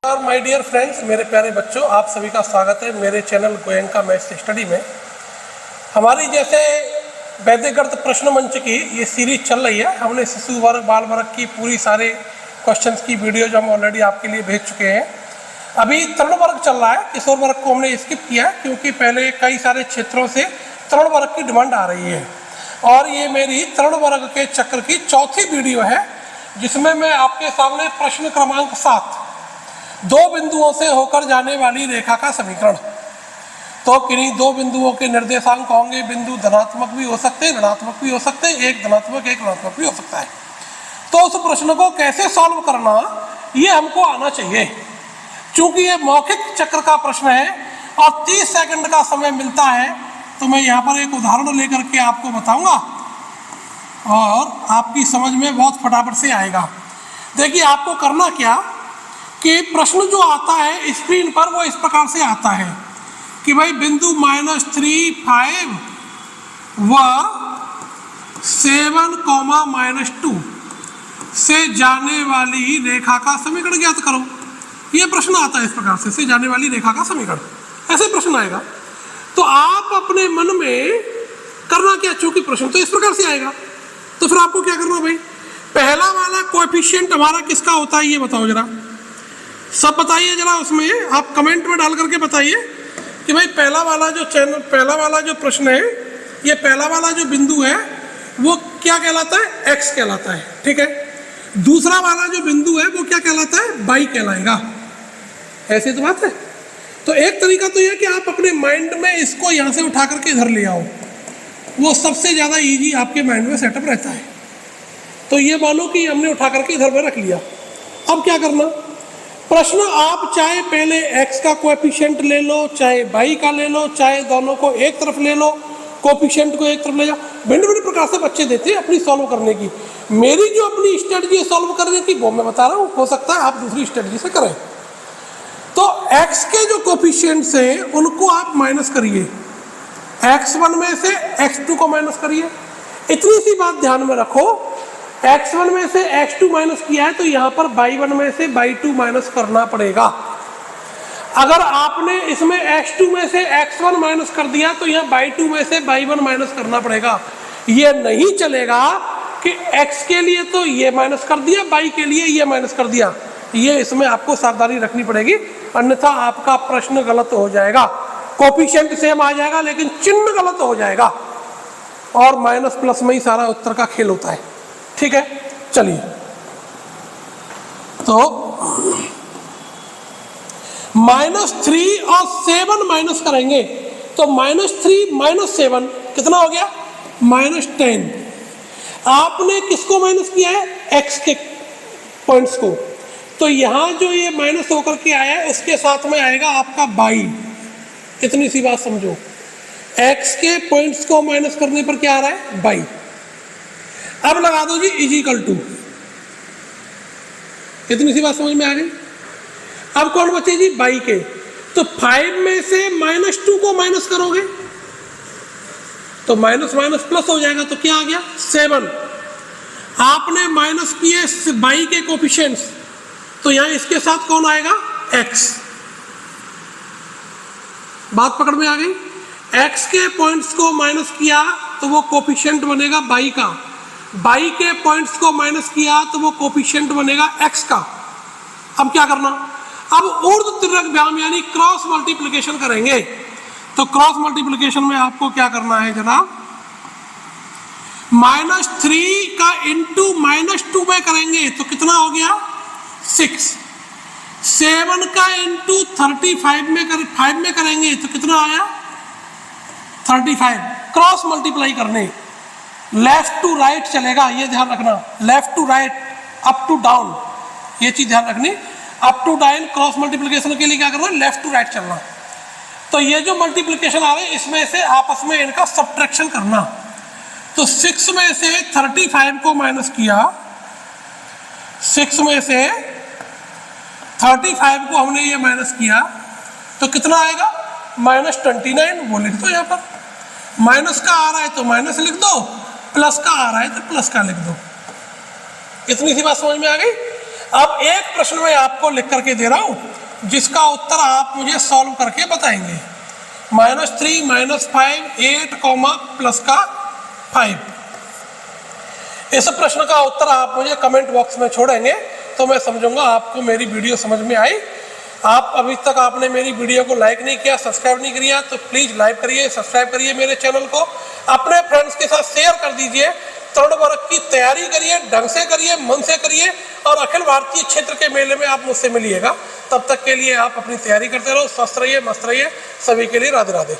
My dear friends, मेरे प्यारे बच्चों, आप सभी का स्वागत है मेरे चैनल गोयंका मैथ्स स्टडी में। हमारी जैसे वैदिक गणित प्रश्न मंच की ये सीरीज चल रही है। हमने शिशु वर्ग बाल वर्ग की पूरी सारे क्वेश्चंस की वीडियो जो हम ऑलरेडी आपके लिए भेज चुके हैं। अभी तरुण वर्ग चल रहा है, किशोर वर्ग को हमने स्किप किया है क्योंकि पहले कई सारे क्षेत्रों से तरुण वर्ग की डिमांड आ रही है। और ये मेरी तरुण वर्ग के चक्र की चौथी वीडियो है जिसमें मैं आपके सामने प्रश्न क्रमांक 7 दो बिंदुओं से होकर जाने वाली रेखा का समीकरण। तो किन्हीं दो बिंदुओं के निर्देशांक होंगे। बिंदु धनात्मक भी हो सकते हैं, ऋणात्मक भी हो सकते हैं, एक धनात्मक एक ऋणात्मक भी हो सकता है। तो उस प्रश्न को कैसे सॉल्व करना ये हमको आना चाहिए। चूंकि ये मौखिक चक्र का प्रश्न है और 30 सेकंड का समय मिलता है, तो मैं यहाँ पर एक उदाहरण लेकर के आपको बताऊंगा और आपकी समझ में बहुत फटाफट से आएगा। देखिए, आपको करना क्या कि प्रश्न जो आता है स्क्रीन पर वो इस प्रकार से आता है कि भाई बिंदु -3, 5 व 7, -2 से जाने वाली रेखा का समीकरण ज्ञात करो। ये प्रश्न आता है इस प्रकार से जाने वाली रेखा का समीकरण, ऐसे प्रश्न आएगा। तो आप अपने मन में करना क्या, चूंकि प्रश्न तो इस प्रकार से आएगा, तो फिर आपको क्या करना भाई, पहला वाला कोएफिशिएंट हमारा किसका होता है ये बताओ जरा, सब बताइए जरा। उसमें आप कमेंट में डाल करके बताइए कि भाई पहला वाला जो प्रश्न है, ये पहला वाला जो बिंदु है वो क्या कहलाता है, x कहलाता है, ठीक है। दूसरा वाला जो बिंदु है वो क्या कहलाता है, y कहलाएगा। ऐसी तो बात है। तो एक तरीका तो यह कि आप अपने माइंड में इसको यहाँ से उठा करके इधर ले आओ, वो सबसे ज़्यादा ईजी आपके माइंड में सेटअप रहता है। तो ये मानो कि हमने उठा करके इधर में रख लिया। अब क्या करना, प्रश्न आप चाहे पहले x का कोएफिशिएंट ले लो, चाहे y का ले लो, चाहे दोनों को एक तरफ ले लो, कोएफिशिएंट को एक तरफ ले जाओ। भिन्न भिन्न प्रकार से बच्चे देते हैं अपनी सॉल्व करने की। मेरी जो अपनी स्ट्रेटजी है सॉल्व करने की वो मैं बता रहा हूँ, हो सकता है आप दूसरी स्ट्रेटजी से करें। तो x के जो कोएफिशिएंट्स हैं उनको आप माइनस करिए, x1 में से x2 को माइनस करिए। इतनी सी बात ध्यान में रखो, x1 में से x2 माइनस किया है तो यहाँ पर y1 में से y2 माइनस करना पड़ेगा। अगर आपने इसमें x2 में से x1 माइनस कर दिया तो यहाँ y2 में से y1 माइनस करना पड़ेगा। ये नहीं चलेगा कि x के लिए तो ये माइनस कर दिया, y के लिए ये माइनस कर दिया। ये इसमें आपको सावधानी रखनी पड़ेगी, अन्यथा आपका प्रश्न गलत हो जाएगा। कोएफिशिएंट सेम आ जाएगा लेकिन चिन्ह गलत हो जाएगा, और माइनस प्लस में ही सारा उत्तर का खेल होता है, ठीक है। चलिए, तो -3 और 7 माइनस करेंगे तो -3 - 7 कितना हो गया, -10। आपने किसको माइनस किया है, x के पॉइंट्स को। तो यहां जो ये माइनस होकर के आया है उसके साथ में आएगा आपका y। इतनी सी बात समझो, x के पॉइंट्स को माइनस करने पर क्या आ रहा है, y। अब लगा दो जी इजिकल टू, इतनी सी बात समझ में आ गई। अब कौन बचे जी, y के। तो 5 में से -2 को माइनस करोगे तो माइनस माइनस प्लस हो जाएगा, तो क्या आ गया, 7। आपने माइनस किए y के कोएफिशिएंट्स, तो यहां इसके साथ कौन आएगा, x। बात पकड़ में आ गई। x के पॉइंट्स को माइनस किया तो वो कोएफिशिएंट बनेगा y का, y के पॉइंट्स को माइनस किया तो वो कोएफिशिएंट बनेगा x का। अब क्या करना, अब ऊर्ध्व तिर्यक व्यायाम यानी क्रॉस मल्टीप्लिकेशन करेंगे। तो क्रॉस मल्टीप्लिकेशन में आपको क्या करना है जनाब, -3 का इंटू -2 में करेंगे तो कितना हो गया, 6। 7 का इंटू 35 में करेंगे तो कितना आया, 35। क्रॉस मल्टीप्लाई करने, लेफ्ट टू राइट चलेगा, ये ध्यान रखना। Left to right, up to down, ये चीज ध्यान रखनी। Up to down cross multiplication के लिए क्या करना, लेफ्ट टू राइट चलना। तो ये जो मल्टीप्लिकेशन आ रहे हैं इसमें से आपस में इनका सब्ट्रैक्शन करना। तो 6 में से 35 को माइनस किया, 6 में से 35 को हमने ये माइनस किया तो कितना आएगा, -29। वो लिख दो यहाँ पर, माइनस का आ रहा है तो माइनस लिख दो, प्लस का आ रहा है तो प्लस का लिख दो। इतनी सी बात समझ में आ गई। अब एक प्रश्न मैं आपको लिख करके दे रहा हूं जिसका उत्तर आप मुझे सॉल्व करके बताएंगे। -3 -5 8 प्लस का 5। इस प्रश्न का उत्तर आप मुझे कमेंट बॉक्स में छोड़ेंगे तो मैं समझूंगा आपको मेरी वीडियो समझ में आई। आप अभी तक आपने मेरी वीडियो को लाइक नहीं किया, सब्सक्राइब नहीं किया तो प्लीज़ लाइक करिए, सब्सक्राइब करिए मेरे चैनल को, अपने फ्रेंड्स के साथ शेयर कर दीजिए। तरुण वर्ग की तैयारी करिए, ढंग से करिए, मन से करिए और अखिल भारतीय क्षेत्र के मेले में आप मुझसे मिलिएगा। तब तक के लिए आप अपनी तैयारी करते रहो। स्वस्थ रहिए, मस्त रहिए। सभी के लिए राधे राधे।